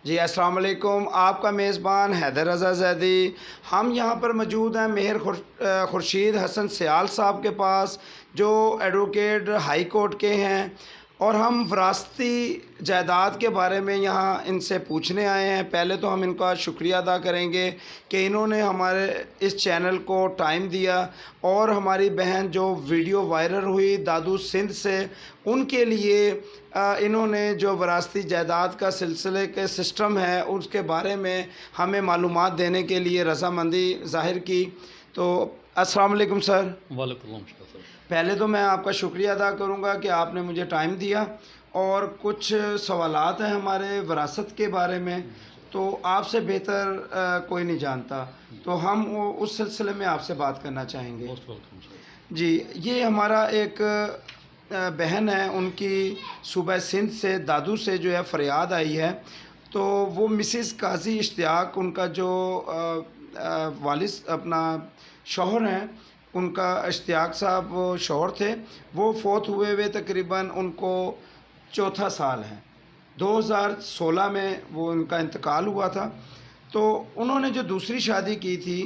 جی السلام علیکم، آپ کا میزبان حیدر رضا زیدی۔ ہم یہاں پر موجود ہیں مہر خورشید حسن سیال صاحب کے پاس، جو ایڈوکیٹ ہائی کورٹ کے ہیں، اور ہم وراثتی جائیداد کے بارے میں یہاں ان سے پوچھنے آئے ہیں۔ پہلے تو ہم ان کا شکریہ ادا کریں گے کہ انہوں نے ہمارے اس چینل کو ٹائم دیا، اور ہماری بہن جو ویڈیو وائرل ہوئی دادو سندھ سے، ان کے لیے انہوں نے جو وراثتی جائیداد کا سلسلے کے سسٹم ہے اس کے بارے میں ہمیں معلومات دینے کے لیے رضامندی ظاہر کی۔ تو السلام علیکم سر۔ وعلیکم السلام سر۔ پہلے تو میں آپ کا شکریہ ادا کروں گا کہ آپ نے مجھے ٹائم دیا، اور کچھ سوالات ہیں ہمارے وراثت کے بارے میں، تو آپ سے بہتر کوئی نہیں جانتا، تو ہم اس سلسلے میں آپ سے بات کرنا چاہیں گے۔ جی، یہ ہمارا ایک بہن ہے، ان کی صوبہ سندھ سے دادو سے جو ہے فریاد آئی ہے، تو وہ مسز قاضی اشتیاق، ان کا جو والد اپنا شوہر ہیں، ان کا اشتیاق صاحب شوہر تھے، وہ فوت ہوئے ہوئے تقریباً ان کو چوتھا سال ہے۔ 2016 میں وہ ان کا انتقال ہوا تھا۔ تو انہوں نے جو دوسری شادی کی تھی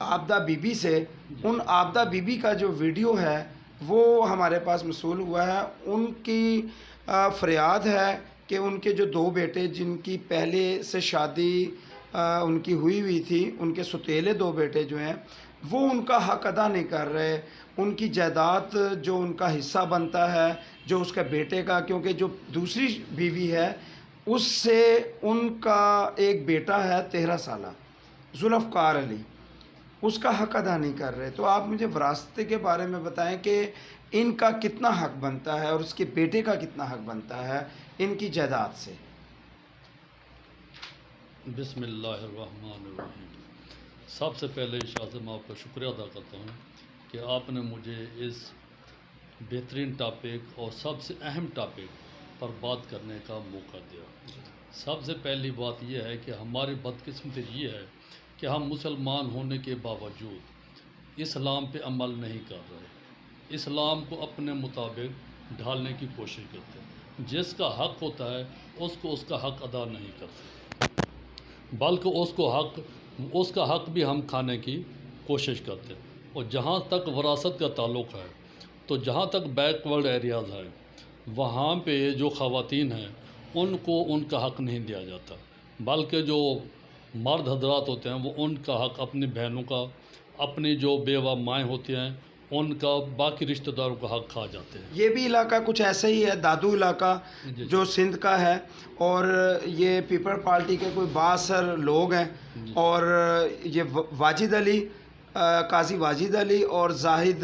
عابدہ بی بی سے، ان عابدہ بی بی کا جو ویڈیو ہے وہ ہمارے پاس موصول ہوا ہے۔ ان کی فریاد ہے کہ ان کے جو 2 بیٹے، جن کی پہلے سے شادی ان کی ہوئی تھی، ان کے ستیلے 2 بیٹے جو ہیں، وہ ان کا حق ادا نہیں کر رہے۔ ان کی جائیداد جو ان کا حصہ بنتا ہے، جو اس کے بیٹے کا، کیونکہ جو دوسری بیوی ہے اس سے ان کا ایک بیٹا ہے 13 سالہ ذوالفقار علی، اس کا حق ادا نہیں کر رہے۔ تو آپ مجھے وراثت کے بارے میں بتائیں کہ ان کا کتنا حق بنتا ہے اور اس کے بیٹے کا کتنا حق بنتا ہے ان کی جائیداد سے۔ بسم اللہ الرحمن الرحیم۔ سب سے پہلے شاہ صاحب میں آپ کا شکریہ ادا کرتا ہوں کہ آپ نے مجھے اس بہترین ٹاپک اور سب سے اہم ٹاپک پر بات کرنے کا موقع دیا۔ سب سے پہلی بات یہ ہے کہ ہماری بدقسمتی یہ ہے کہ ہم مسلمان ہونے کے باوجود اسلام پہ عمل نہیں کر رہے، اسلام کو اپنے مطابق ڈھالنے کی کوشش کرتے ہیں۔ جس کا حق ہوتا ہے اس کا حق ادا نہیں کرتے، بلکہ اس کا حق بھی ہم کھانے کی کوشش کرتے ہیں۔ اور جہاں تک وراثت کا تعلق ہے، تو جہاں تک بیک ورڈ ایریاز ہے، وہاں پہ جو خواتین ہیں ان کو ان کا حق نہیں دیا جاتا، بلکہ جو مرد حضرات ہوتے ہیں وہ ان کا حق اپنی بہنوں کا، اپنی جو بیوہ مائیں ہوتی ہیں ان کا، باقی رشتہ داروں کا حق کھا جاتے ہیں۔ یہ بھی علاقہ کچھ ایسا ہی ہے، دادو علاقہ جو سندھ کا ہے، اور یہ پیپل پارٹی کے کوئی بااثر لوگ ہیں، اور یہ واجد علی، قاضی واجد علی اور زاہد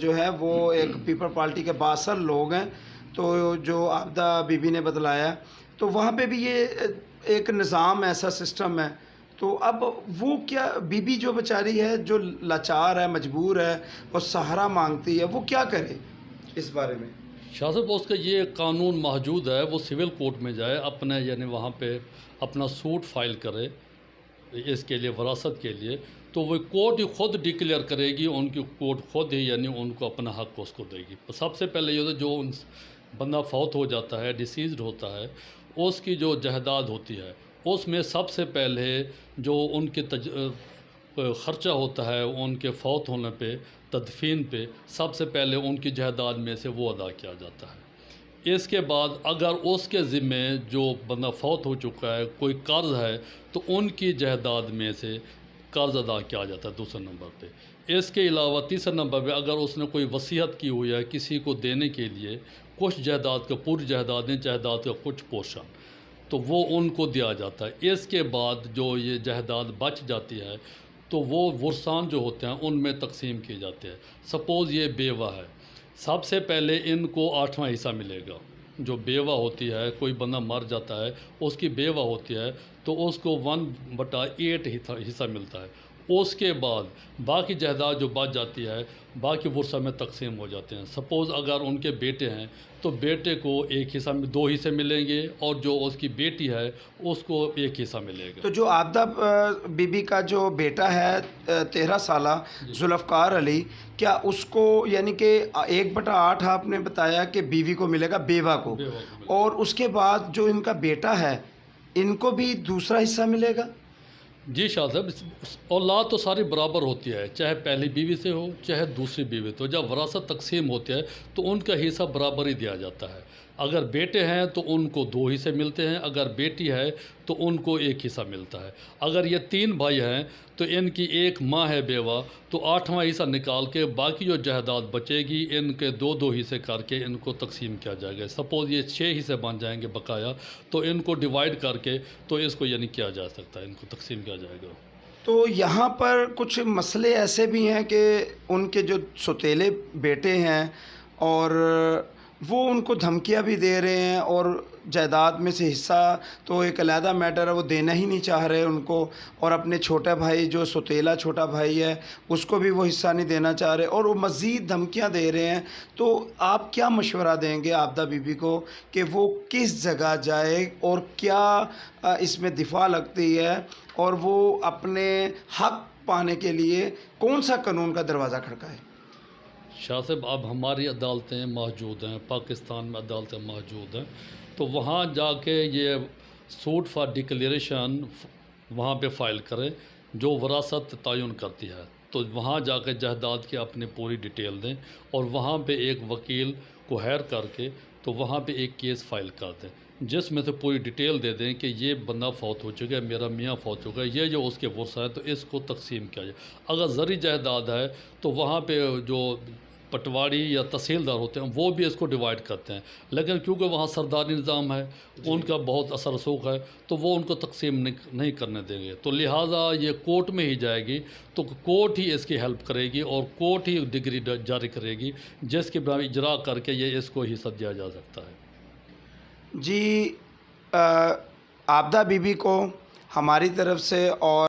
جو ہے وہ ایک پیپل پارٹی کے بااثر لوگ ہیں، تو جو عابدہ بی بی نے بتلایا، تو وہاں پہ بھی یہ ایک نظام ایسا سسٹم ہے۔ تو اب وہ کیا بی بی جو بیچاری ہے، جو لاچار ہے، مجبور ہے اور سہارا مانگتی ہے، وہ کیا کرے اس بارے میں؟ شاہ صاحب اس کا یہ قانون موجود ہے، وہ سول کورٹ میں جائے، اپنے یعنی وہاں پہ اپنا سوٹ فائل کرے اس کے لیے، وراثت کے لیے، تو وہ کورٹ ہی خود ڈکلیئر کرے گی، ان کی کورٹ خود ہی یعنی ان کو اپنا حق اس کو دے گی۔ سب سے پہلے یہ ہوتا ہے جو بندہ فوت ہو جاتا ہے، ڈیسیزڈ ہوتا ہے، اس کی جو جائیداد ہوتی ہے اس میں سب سے پہلے جو ان کے خرچہ ہوتا ہے ان کے فوت ہونے پہ، تدفین پہ، سب سے پہلے ان کی جائیداد میں سے وہ ادا کیا جاتا ہے۔ اس کے بعد اگر اس کے ذمے جو بندہ فوت ہو چکا ہے کوئی قرض ہے، تو ان کی جائیداد میں سے قرض ادا کیا جاتا ہے دوسرے نمبر پہ۔ اس کے علاوہ تیسرے نمبر پہ اگر اس نے کوئی وصیت کی ہوئی ہے کسی کو دینے کے لیے، کچھ جائیداد کا، پوری جائیداد نہیں، جائیداد کا کچھ پورشن، تو وہ ان کو دیا جاتا ہے۔ اس کے بعد جو یہ جائیداد بچ جاتی ہے تو وہ ورثان جو ہوتے ہیں ان میں تقسیم کیے جاتے ہیں۔ سپوز یہ بیوہ ہے، سب سے پہلے ان کو 8واں حصہ ملے گا۔ جو بیوہ ہوتی ہے، کوئی بندہ مر جاتا ہے، اس کی بیوہ ہوتی ہے تو اس کو 1/8 حصہ ملتا ہے۔ اس کے بعد باقی جائیداد جو بچ جاتی ہے باقی ورثہ میں تقسیم ہو جاتے ہیں۔ سپوز اگر ان کے بیٹے ہیں تو بیٹے کو 1 حصہ، 2 حصے ملیں گے، اور جو اس کی بیٹی ہے اس کو 1 حصہ ملے گا۔ تو جو عابدہ بی بی کا جو بیٹا ہے 13 سالہ ذوالفقار علی، کیا اس کو یعنی کہ 1/8 آپ نے بتایا کہ بیوی کو ملے گا، بیوہ کو، اور اس کے بعد جو ان کا بیٹا ہے ان کو بھی دوسرا حصہ ملے گا؟ جی شاہ صاحب، اولاد تو ساری برابر ہوتی ہے، چاہے پہلی بیوی سے ہو چاہے دوسری بیوی سے ہو۔ جب وراثت تقسیم ہوتی ہے تو ان کا حصہ برابر ہی دیا جاتا ہے۔ اگر بیٹے ہیں تو ان کو 2 حصے ملتے ہیں، اگر بیٹی ہے تو ان کو 1 حصہ ملتا ہے۔ اگر یہ 3 بھائی ہیں تو ان کی 1 ماں ہے بیوہ، تو 8واں حصہ نکال کے باقی جو جائیداد بچے گی ان کے 2 حصے کر کے ان کو تقسیم کیا جائے گا۔ سپوز یہ 6 حصے بن جائیں گے بقایا، تو ان کو ڈیوائیڈ کر کے تو اس کو یعنی کیا جا سکتا ہے، ان کو تقسیم کیا جائے گا۔ تو یہاں پر کچھ مسئلے ایسے بھی ہیں کہ ان کے جو سوتیلے بیٹے ہیں اور وہ ان کو دھمکیاں بھی دے رہے ہیں، اور جائیداد میں سے حصہ تو ایک علیحدہ میٹر ہے، وہ دینا ہی نہیں چاہ رہے ان کو، اور اپنے چھوٹا بھائی جو سوتیلا چھوٹا بھائی ہے اس کو بھی وہ حصہ نہیں دینا چاہ رہے، اور وہ مزید دھمکیاں دے رہے ہیں۔ تو آپ کیا مشورہ دیں گے عابدہ بی بی کو کہ وہ کس جگہ جائے اور کیا اس میں دفاع لگتی ہے، اور وہ اپنے حق پانے کے لیے کون سا قانون کا دروازہ کھڑکائے؟ شاہ صاحب، اب ہماری عدالتیں موجود ہیں، پاکستان میں عدالتیں موجود ہیں، تو وہاں جا کے یہ سوٹ فار ڈکلیریشن وہاں پہ فائل کریں جو وراثت تعین کرتی ہے۔ تو وہاں جا کے جائیداد کی اپنی پوری ڈیٹیل دیں، اور وہاں پہ ایک وکیل کو ہائر کر کے تو وہاں پہ ایک کیس فائل کر دیں، جس میں سے پوری ڈیٹیل دے دیں کہ یہ بندہ فوت ہو چکا ہے، میرا میاں فوت ہو چکا ہے، یہ جو اس کے ورثہ ہے تو اس کو تقسیم کیا جائے۔ اگر زرعی جائیداد ہے تو وہاں پہ جو پٹواری یا تحصیلدار ہوتے ہیں وہ بھی اس کو ڈیوائیڈ کرتے ہیں، لیکن کیونکہ وہاں سرداری نظام ہے، ان کا بہت اثر رسوخ ہے، تو وہ ان کو تقسیم نہیں کرنے دیں گے، تو لہٰذا یہ کورٹ میں ہی جائے گی، تو کورٹ ہی اس کی ہیلپ کرے گی اور کورٹ ہی ڈگری جاری کرے گی جس کے بعد اجرا کر کے یہ اس کو حصہ دیا جا سکتا ہے۔ جی، عابدہ بی بی کو ہماری طرف سے اور